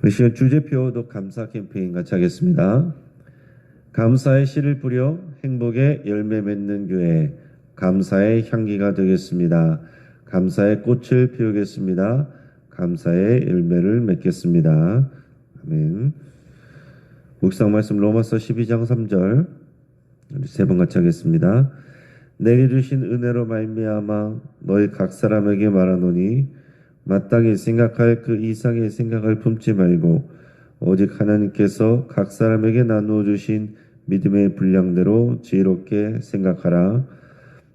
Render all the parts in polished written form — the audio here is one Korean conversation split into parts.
우리 시간 주제표도 감사 캠페인 같이 하겠습니다. 감사의 씨를 뿌려 행복의 열매 맺는 교회, 감사의 향기가 되겠습니다. 감사의 꽃을 피우겠습니다. 감사의 열매를 맺겠습니다. 아멘. 묵상 말씀 로마서 12장 3절 우리 세 번 같이 하겠습니다. 내게 주신 은혜로 말미암아 너희 각 사람에게 말하노니 마땅히 생각할 그 이상의 생각을 품지 말고 오직 하나님께서 각 사람에게 나누어 주신 믿음의 분량대로 지혜롭게 생각하라.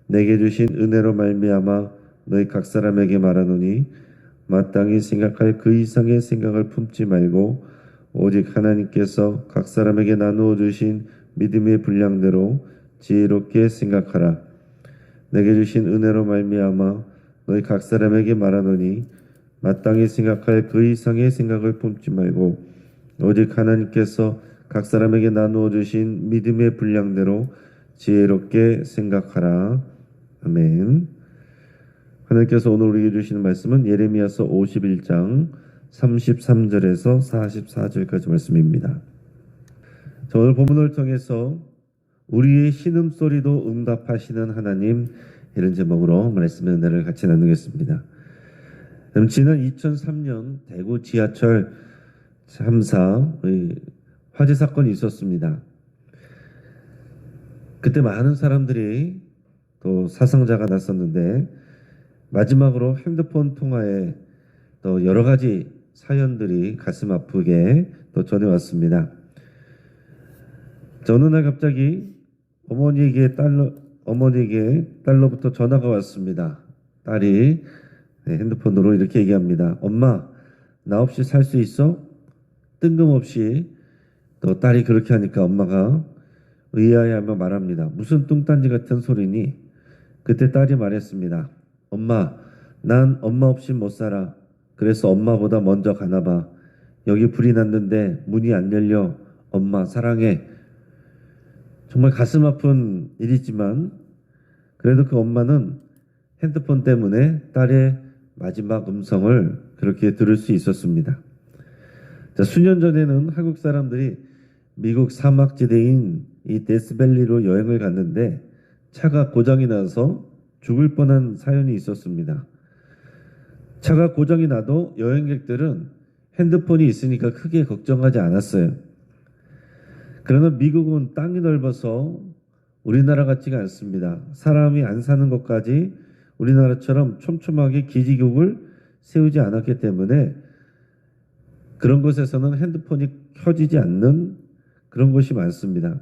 내게 주신 은혜로 말미암아 너희 각 사람에게 말하노니 마땅히 생각할 그 이상의 생각을 품지 말고 오직 하나님께서 각 사람에게 나누어 주신 믿음의 분량대로 지혜롭게 생각하라. 내게 주신 은혜로 말미암아 너희 각 사람에게 말하노니 마땅히 생각할 그 이상의 생각을 품지 말고 오직 하나님께서 각 사람에게 나누어 주신 믿음의 분량대로 지혜롭게 생각하라. 아멘. 하나님께서 오늘 우리에게 주시는 말씀은 예레미야서 51장 33절에서 44절까지 말씀입니다. 오늘 본문을 통해서 우리의 신음소리도 응답하시는 하나님, 이런 제목으로 말씀의 은혜를 같이 나누겠습니다. 지난 2003년 대구 지하철 3사 화재 사건이 있었습니다. 그때 많은 사람들이 또 사상자가 났었는데 마지막으로 핸드폰 통화에 또 여러 가지 사연들이 가슴 아프게 또 전해왔습니다. 어느 날 갑자기 어머니에게 딸로부터 전화가 왔습니다. 딸이 핸드폰으로 이렇게 얘기합니다. 엄마, 나 없이 살 수 있어? 뜬금없이 또 딸이 그렇게 하니까 엄마가 의아해하며 말합니다. 무슨 뚱딴지 같은 소리니? 그때 딸이 말했습니다. 엄마, 난 엄마 없이 못 살아. 그래서 엄마보다 먼저 가나 봐. 여기 불이 났는데 문이 안 열려. 엄마 사랑해. 정말 가슴 아픈 일이지만 그래도 그 엄마는 핸드폰 때문에 딸의 마지막 음성을 그렇게 들을 수 있었습니다. 수년 전에는 한국 사람들이 미국 사막지대인 이 데스밸리로 여행을 갔는데 차가 고장이 나서 죽을 뻔한 사연이 있었습니다. 차가 고장이 나도 여행객들은 핸드폰이 있으니까 크게 걱정하지 않았어요. 그러나 미국은 땅이 넓어서 우리나라 같지가 않습니다. 사람이 안 사는 곳까지 우리나라처럼 촘촘하게 기지국을 세우지 않았기 때문에 그런 곳에서는 핸드폰이 켜지지 않는 그런 곳이 많습니다.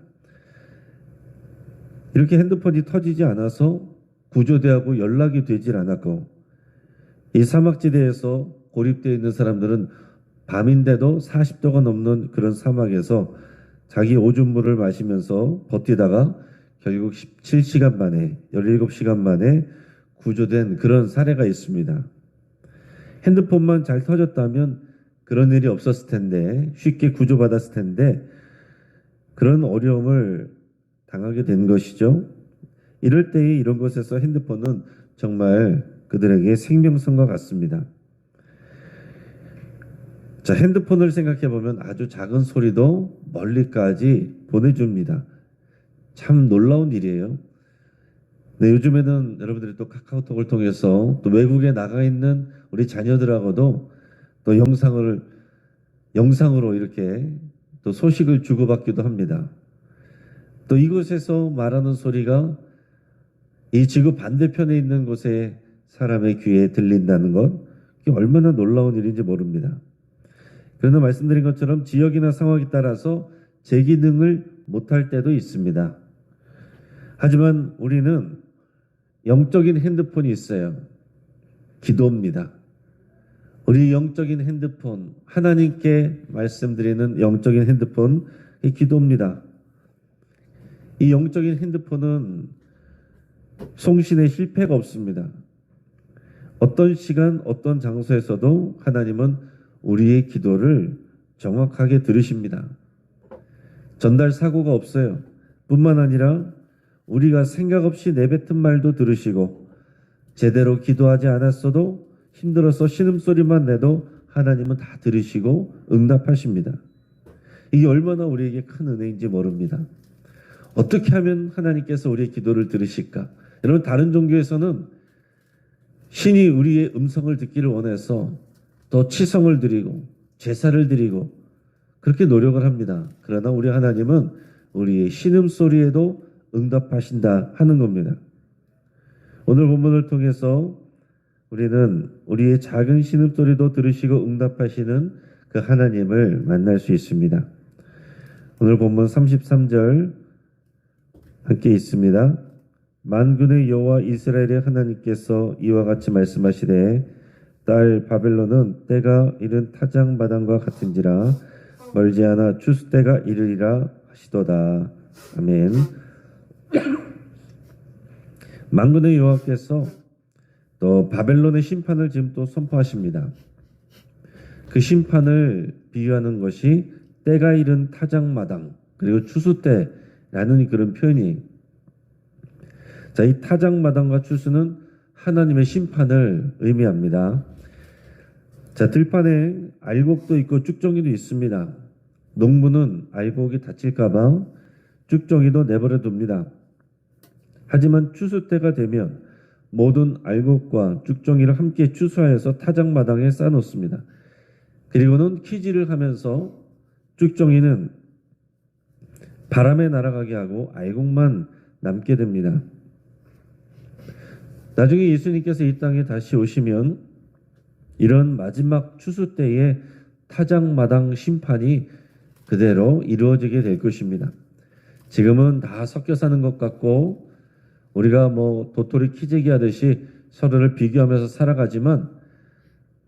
이렇게 핸드폰이 터지지 않아서 구조대하고 연락이 되질 않았고 이 사막지대에서 고립되어 있는 사람들은 밤인데도 40도가 넘는 그런 사막에서 자기 오줌물을 마시면서 버티다가 결국 17시간 만에 17시간 만에 구조된 그런 사례가 있습니다. 핸드폰만 잘 터졌다면 그런 일이 없었을 텐데 쉽게 구조받았을 텐데 그런 어려움을 당하게 된 것이죠. 이럴 때에 이런 곳에서 핸드폰은 정말 그들에게 생명선과 같습니다. 핸드폰을 생각해 보면 아주 작은 소리도 멀리까지 보내줍니다. 참 놀라운 일이에요. 네, 요즘에는 여러분들이 또 카카오톡을 통해서 또 외국에 나가 있는 우리 자녀들하고도 또 영상으로 이렇게 또 소식을 주고받기도 합니다. 또 이곳에서 말하는 소리가 이 지구 반대편에 있는 곳에 사람의 귀에 들린다는 것, 그게 얼마나 놀라운 일인지 모릅니다. 그러나 말씀드린 것처럼 지역이나 상황에 따라서 제 기능을 못할 때도 있습니다. 하지만 우리는 영적인 핸드폰이 있어요. 기도입니다. 우리 영적인 핸드폰, 하나님께 말씀드리는 영적인 핸드폰, 이 기도입니다. 이 영적인 핸드폰은 송신에 실패가 없습니다. 어떤 시간, 어떤 장소에서도 하나님은 우리의 기도를 정확하게 들으십니다. 전달 사고가 없어요. 뿐만 아니라 우리가 생각 없이 내뱉은 말도 들으시고 제대로 기도하지 않았어도 힘들어서 신음소리만 내도 하나님은 다 들으시고 응답하십니다. 이게 얼마나 우리에게 큰 은혜인지 모릅니다. 어떻게 하면 하나님께서 우리의 기도를 들으실까? 여러분, 다른 종교에서는 신이 우리의 음성을 듣기를 원해서 더 치성을 드리고 제사를 드리고 그렇게 노력을 합니다. 그러나 우리 하나님은 우리의 신음소리에도 응답하신다 하는 겁니다. 오늘 본문을 통해서 우리는 우리의 작은 신음소리도 들으시고 응답하시는 그 하나님을 만날 수 있습니다. 오늘 본문 33절 함께 있습니다. 만군의 여호와 이스라엘의 하나님께서 이와 같이 말씀하시되 딸 바벨론은 때가 이른 타작마당과 같은지라 멀지 않아 추수 때가 이르리라 하시도다. 아멘. 만군의 여호와께서 또 바벨론의 심판을 지금 또 선포하십니다. 그 심판을 비유하는 것이 때가 이른 타작마당 그리고 추수 때라는 그런 표현이, 자, 이 타작마당과 추수는 하나님의 심판을 의미합니다. 자, 들판에 알곡도 있고 쭉정이도 있습니다. 농부는 알곡이 다칠까봐 쭉정이도 내버려 둡니다. 하지만 추수 때가 되면 모든 알곡과 쭉정이를 함께 추수하여서 타작마당에 쌓아놓습니다. 그리고는 키질을 하면서 쭉정이는 바람에 날아가게 하고 알곡만 남게 됩니다. 나중에 예수님께서 이 땅에 다시 오시면 이런 마지막 추수 때의 타작마당 심판이 그대로 이루어지게 될 것입니다. 지금은 다 섞여 사는 것 같고 우리가 도토리 키재기 하듯이 서로를 비교하면서 살아가지만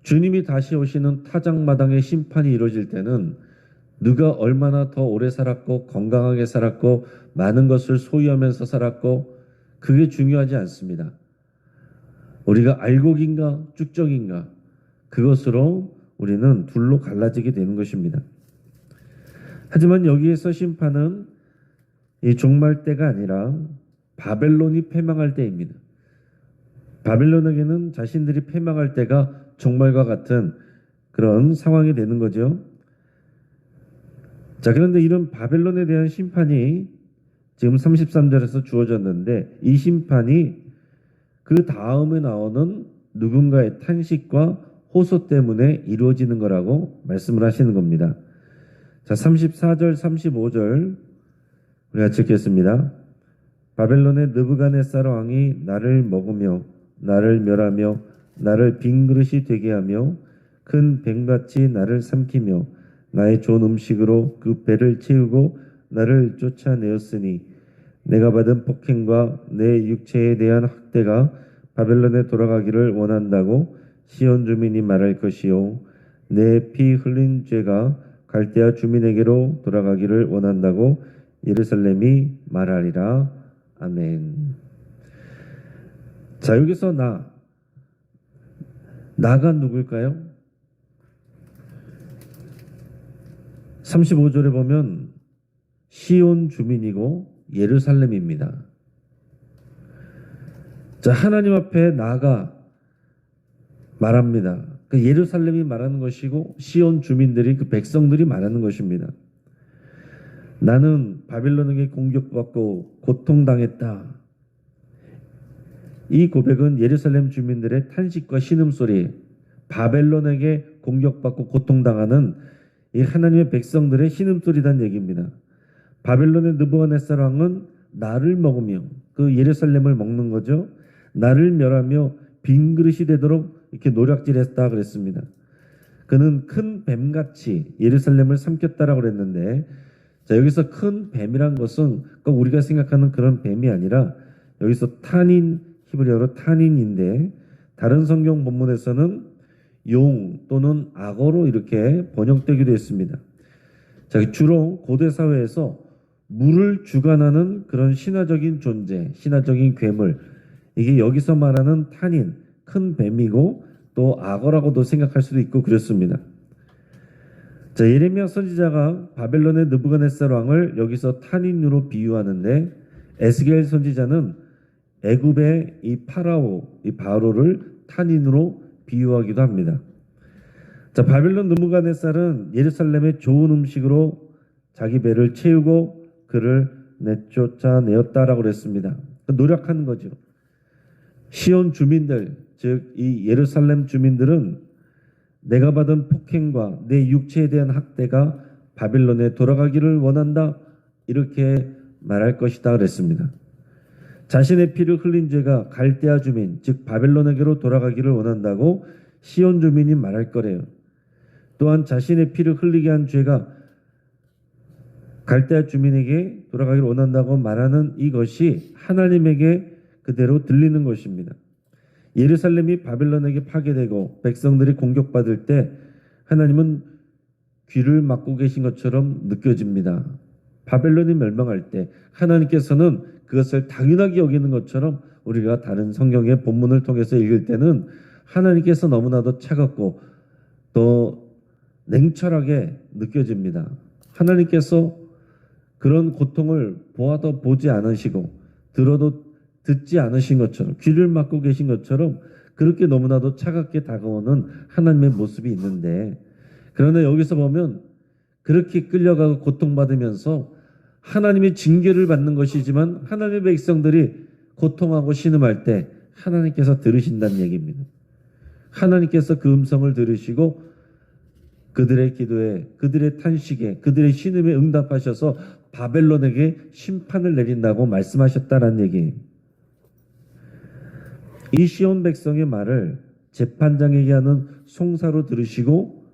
주님이 다시 오시는 타작마당의 심판이 이루어질 때는 누가 얼마나 더 오래 살았고 건강하게 살았고 많은 것을 소유하면서 살았고 그게 중요하지 않습니다. 우리가 알곡인가 쭉정인가 그것으로 우리는 둘로 갈라지게 되는 것입니다. 하지만 여기에서 심판은 이 종말 때가 아니라 바벨론이 패망할 때입니다. 바벨론에게는 자신들이 패망할 때가 종말과 같은 그런 상황이 되는 거죠. 자, 그런데 이런 바벨론에 대한 심판이 지금 33절에서 주어졌는데 이 심판이 그 다음에 나오는 누군가의 탄식과 호소 때문에 이루어지는 거라고 말씀을 하시는 겁니다. 자, 34절, 35절 우리 같이 읽겠습니다. 바벨론의 느부갓네살 왕이 나를 먹으며 나를 멸하며 나를 빈 그릇이 되게 하며 큰 뱀같이 나를 삼키며 나의 좋은 음식으로 그 배를 채우고 나를 쫓아내었으니 내가 받은 폭행과 내 육체에 대한 학대가 바벨론에 돌아가기를 원한다고 시온 주민이 말할 것이요 내 피 흘린 죄가 갈대아 주민에게로 돌아가기를 원한다고 예루살렘이 말하리라. 아멘. 자, 여기서 나가 누굴까요? 35절에 보면 시온 주민이고 예루살렘입니다. 자, 하나님 앞에 나가 말합니다. 그 예루살렘이 말하는 것이고 시온 주민들이 그 백성들이 말하는 것입니다. 나는 바빌론에게 공격받고 고통당했다. 이 고백은 예루살렘 주민들의 탄식과 신음소리, 바벨론에게 공격받고 고통당하는 이 하나님의 백성들의 신음소리란 얘기입니다. 바벨론의 느부갓네살 왕은 나를 먹으며 그 예루살렘을 먹는 거죠. 나를 멸하며 빈 그릇이 되도록 이렇게 노략질했다 그랬습니다. 그는 큰 뱀같이 예루살렘을 삼켰다라고 그랬는데, 자, 여기서 큰 뱀이란 것은 꼭 우리가 생각하는 그런 뱀이 아니라 여기서 탄인, 히브리어로 탄인인데 다른 성경 본문에서는 용 또는 악어로 이렇게 번역되기도 했습니다. 자, 주로 고대 사회에서 물을 주관하는 그런 신화적인 존재, 신화적인 괴물, 이게 여기서 말하는 탄인, 큰 뱀이고 또 악어라고도 생각할 수도 있고 그렇습니다. 자, 예레미야 선지자가 바벨론의 느부갓네살 왕을 여기서 탄인으로 비유하는데 에스겔 선지자는 애굽의 이 파라오, 이 바로를 탄인으로 비유하기도 합니다. 자, 자, 바벨론 느부갓네살은 예루살렘의 좋은 음식으로 자기 배를 채우고 그를 내쫓아내었다라고 그랬습니다. 노력하는 거죠. 시온 주민들, 즉 이 예루살렘 주민들은 내가 받은 폭행과 내 육체에 대한 학대가 바벨론에 돌아가기를 원한다, 이렇게 말할 것이다 그랬습니다. 자신의 피를 흘린 죄가 갈대아 주민, 즉 바벨론에게로 돌아가기를 원한다고 시온 주민이 말할 거래요. 또한 자신의 피를 흘리게 한 죄가 갈대아 주민에게 돌아가기를 원한다고 말하는 이것이 하나님에게 그대로 들리는 것입니다. 예루살렘이 바벨론에게 파괴되고 백성들이 공격받을 때 하나님은 귀를 막고 계신 것처럼 느껴집니다. 바벨론이 멸망할 때 하나님께서는 그것을 당연하게 여기는 것처럼 우리가 다른 성경의 본문을 통해서 읽을 때는 하나님께서 너무나도 차갑고 또 냉철하게 느껴집니다. 하나님께서 그런 고통을 보아도 보지 않으시고 들어도 듣지 않으신 것처럼, 귀를 막고 계신 것처럼 그렇게 너무나도 차갑게 다가오는 하나님의 모습이 있는데, 그러나 여기서 보면 그렇게 끌려가고 고통받으면서 하나님의 징계를 받는 것이지만 하나님의 백성들이 고통하고 신음할 때 하나님께서 들으신다는 얘기입니다. 하나님께서 그 음성을 들으시고 그들의 기도에, 그들의 탄식에, 그들의 신음에 응답하셔서 바벨론에게 심판을 내린다고 말씀하셨다는 얘기예요. 이 시온 백성의 말을 재판장에게 하는 송사로 들으시고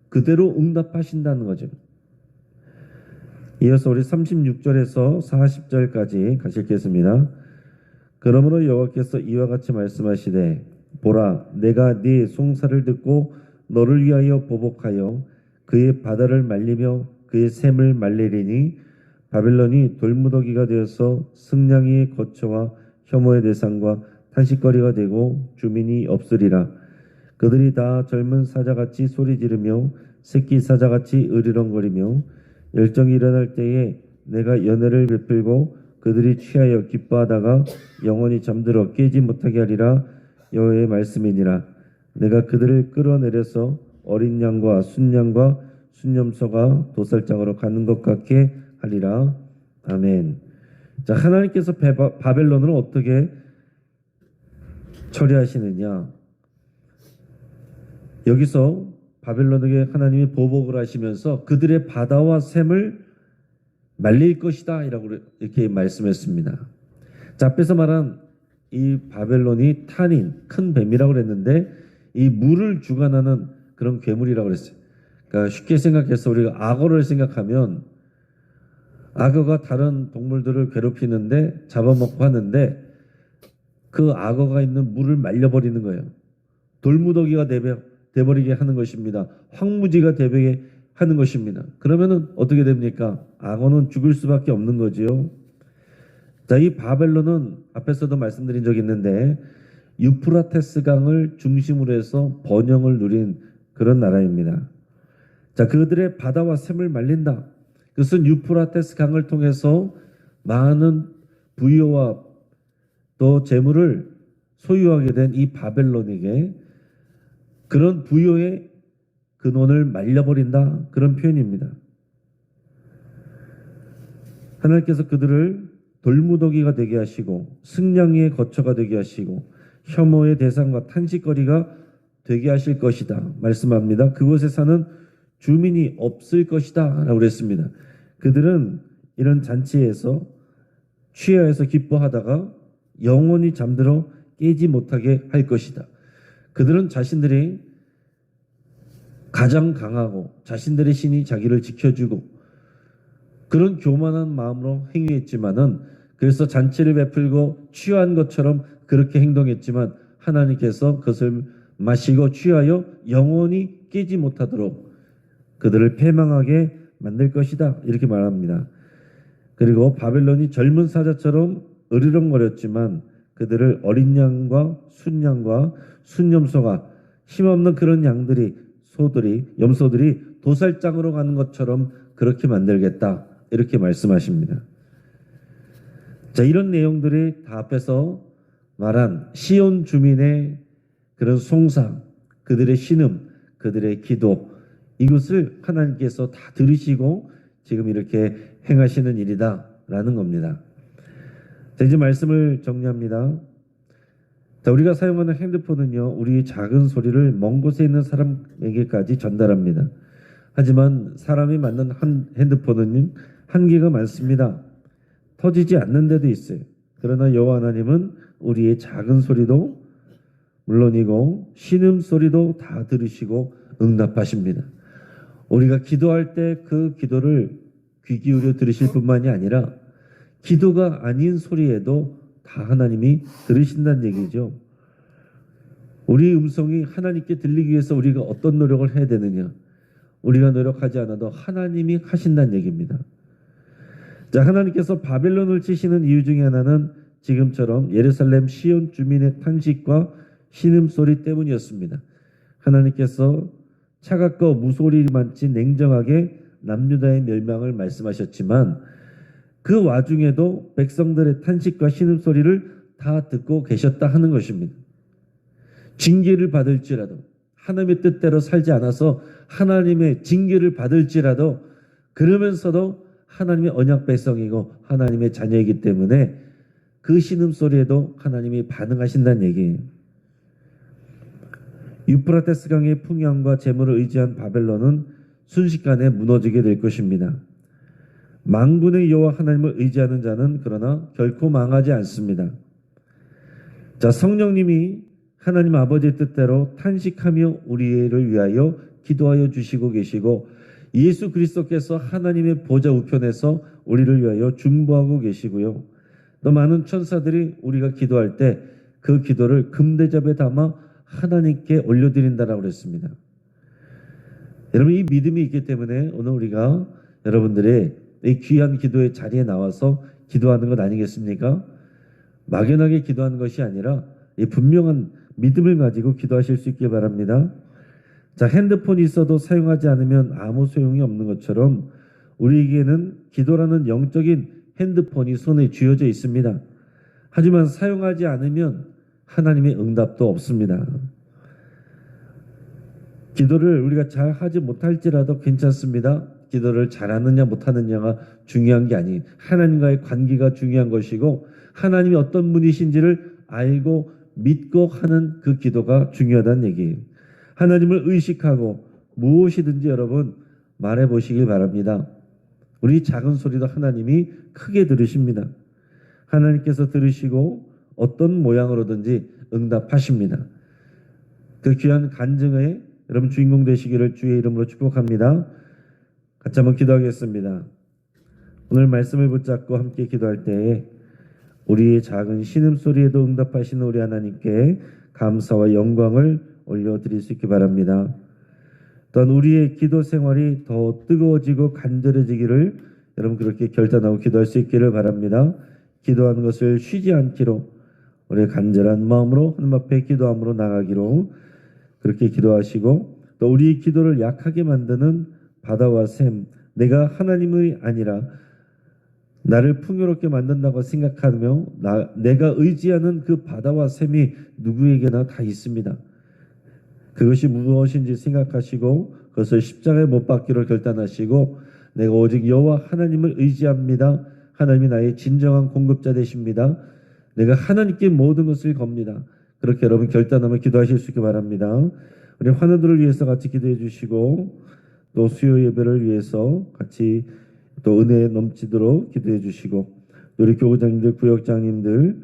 그대로 응답하신다는 거죠. 이어서 우리 36절에서 40절까지 같이 읽겠습니다. 그러므로 여호와께서 이와 같이 말씀하시되 보라, 내가 네 송사를 듣고 너를 위하여 보복하여 그의 바다를 말리며 그의 샘을 말리리니 바벨론이 돌무더기가 되어서 승냥이의 거처와 혐오의 대상과 탄식거리가 되고 주민이 없으리라. 그들이 다 젊은 사자같이 소리 지르며 새끼 사자같이 으르렁거리며 열정이 일어날 때에 내가 연회를 베풀고 그들이 취하여 기뻐하다가 영원히 잠들어 깨지 못하게 하리라. 여호와의 말씀이니라. 내가 그들을 끌어내려서 어린 양과 순양과 순염소가 도살장으로 가는 것 같게 하리라. 아멘. 자, 하나님께서 바벨론을 어떻게 처리하시느냐? 여기서 바벨론에게 하나님이 보복을 하시면서 그들의 바다와 샘을 말릴 것이다 이렇게 말씀했습니다. 자, 앞에서 말한 이 바벨론이 탄인, 큰 뱀이라고 그랬는데 이 물을 주관하는 그런 괴물이라고 그랬어요. 그러니까 쉽게 생각해서 우리가 악어를 생각하면 악어가 다른 동물들을 괴롭히는데 잡아먹고 하는데 그 악어가 있는 물을 말려버리는 거예요. 돌무더기가 돼버리게 하는 것입니다. 황무지가 되게 하는 것입니다. 그러면은 어떻게 됩니까? 악어는 죽을 수밖에 없는 거지요. 자, 이 바벨론은 앞에서도 말씀드린 적이 있는데 유프라테스 강을 중심으로 해서 번영을 누린 그런 나라입니다. 자, 그들의 바다와 샘을 말린다. 그것은 유프라테스 강을 통해서 많은 부유와 또 재물을 소유하게 된 이 바벨론에게 그런 부유의 근원을 말려버린다, 그런 표현입니다. 하나님께서 그들을 돌무더기가 되게 하시고 승냥이의 거처가 되게 하시고 혐오의 대상과 탄식거리가 되게 하실 것이다 말씀합니다. 그곳에 사는 주민이 없을 것이다 라고 그랬습니다. 그들은 이런 잔치에서 취하여서 기뻐하다가 영원히 잠들어 깨지 못하게 할 것이다. 그들은 자신들이 가장 강하고 자신들의 신이 자기를 지켜주고 그런 교만한 마음으로 행위했지만은, 그래서 잔치를 베풀고 취한 것처럼 그렇게 행동했지만 하나님께서 그것을 마시고 취하여 영원히 깨지 못하도록 그들을 패망하게 만들 것이다 이렇게 말합니다. 그리고 바벨론이 젊은 사자처럼 으르렁거렸지만 그들을 어린 양과 순양과 순염소가, 힘없는 그런 양들이, 소들이, 염소들이 도살장으로 가는 것처럼 그렇게 만들겠다 이렇게 말씀하십니다. 자, 이런 내용들이 다 앞에서 말한 시온 주민의 그런 송사, 그들의 신음, 그들의 기도, 이것을 하나님께서 다 들으시고 지금 이렇게 행하시는 일이다라는 겁니다. 자, 이제 말씀을 정리합니다. 자, 우리가 사용하는 핸드폰은요, 우리의 작은 소리를 먼 곳에 있는 사람에게까지 전달합니다. 하지만 사람이 만든 핸드폰은 한계가 많습니다. 터지지 않는 데도 있어요. 그러나 여호와 하나님은 우리의 작은 소리도 물론이고 신음소리도 다 들으시고 응답하십니다. 우리가 기도할 때 그 기도를 귀 기울여 들으실 뿐만이 아니라 기도가 아닌 소리에도 다 하나님이 들으신다는 얘기죠. 우리 음성이 하나님께 들리기 위해서 우리가 어떤 노력을 해야 되느냐? 우리가 노력하지 않아도 하나님이 하신다는 얘기입니다. 자, 하나님께서 바벨론을 치시는 이유 중에 하나는 지금처럼 예루살렘 시온 주민의 탄식과 신음소리 때문이었습니다. 하나님께서 차갑고 무소리만치 냉정하게 남유다의 멸망을 말씀하셨지만 그 와중에도 백성들의 탄식과 신음소리를 다 듣고 계셨다 하는 것입니다. 징계를 받을지라도 하나님의 뜻대로 살지 않아서 하나님의 징계를 받을지라도 그러면서도 하나님의 언약 백성이고 하나님의 자녀이기 때문에 그 신음소리에도 하나님이 반응하신다는 얘기예요. 유프라테스 강의 풍요함과 재물을 의지한 바벨론은 순식간에 무너지게 될 것입니다. 만군의 여호와 하나님을 의지하는 자는 그러나 결코 망하지 않습니다. 자, 성령님이 하나님 아버지의 뜻대로 탄식하며 우리를 위하여 기도하여 주시고 계시고 예수 그리스도께서 하나님의 보좌 우편에서 우리를 위하여 중보하고 계시고요. 또 많은 천사들이 우리가 기도할 때 그 기도를 금대접에 담아 하나님께 올려드린다라고 그랬습니다. 여러분, 이 믿음이 있기 때문에 오늘 우리가 여러분들의 이 귀한 기도의 자리에 나와서 기도하는 것 아니겠습니까? 막연하게 기도하는 것이 아니라 이 분명한 믿음을 가지고 기도하실 수 있길 바랍니다. 자, 핸드폰이 있어도 사용하지 않으면 아무 소용이 없는 것처럼 우리에게는 기도라는 영적인 핸드폰이 손에 쥐어져 있습니다. 하지만 사용하지 않으면 하나님의 응답도 없습니다. 기도를 우리가 잘 하지 못할지라도 괜찮습니다. 기도를 잘하느냐 못하느냐가 중요한 게 아니에요. 하나님과의 관계가 중요한 것이고 하나님이 어떤 분이신지를 알고 믿고 하는 그 기도가 중요하다는 얘기예요. 하나님을 의식하고 무엇이든지 여러분 말해 보시길 바랍니다. 우리 작은 소리도 하나님이 크게 들으십니다. 하나님께서 들으시고 어떤 모양으로든지 응답하십니다. 그 귀한 간증의 여러분 주인공 되시기를 주의 이름으로 축복합니다. 같이 한번 기도하겠습니다. 오늘 말씀을 붙잡고 함께 기도할 때에 우리의 작은 신음소리에도 응답하시는 우리 하나님께 감사와 영광을 올려드릴 수 있기 바랍니다. 또한 우리의 기도 생활이 더 뜨거워지고 간절해지기를 여러분 그렇게 결단하고 기도할 수 있기를 바랍니다. 기도하는 것을 쉬지 않기로 우리의 간절한 마음으로 하나님 앞에 기도함으로 나가기로 그렇게 기도하시고 또 우리의 기도를 약하게 만드는 바다와 샘, 내가 하나님의 아니라 나를 풍요롭게 만든다고 생각하며 내가 의지하는 그 바다와 샘이 누구에게나 다 있습니다. 그것이 무엇인지 생각하시고 그것을 십자가에 못 박기로 결단하시고 내가 오직 여호와 하나님을 의지합니다. 하나님이 나의 진정한 공급자 되십니다. 내가 하나님께 모든 것을 겁니다. 그렇게 여러분 결단하며 기도하실 수 있기 바랍니다. 우리 환우들을 위해서 같이 기도해 주시고 또 수요 예배를 위해서 같이 또 은혜에 넘치도록 기도해 주시고 우리 교구장님들 구역장님들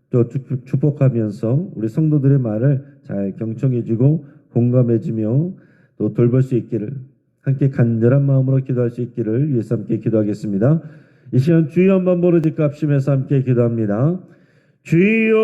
또 축복하면서 우리 성도들의 말을 잘 경청해 주고 공감해 주며 또 돌볼 수 있기를 함께 간절한 마음으로 기도할 수 있기를 위해서 함께 기도하겠습니다. 이 시간 주여 한번 부르짖고 합심해서 함께 기도합니다. 주여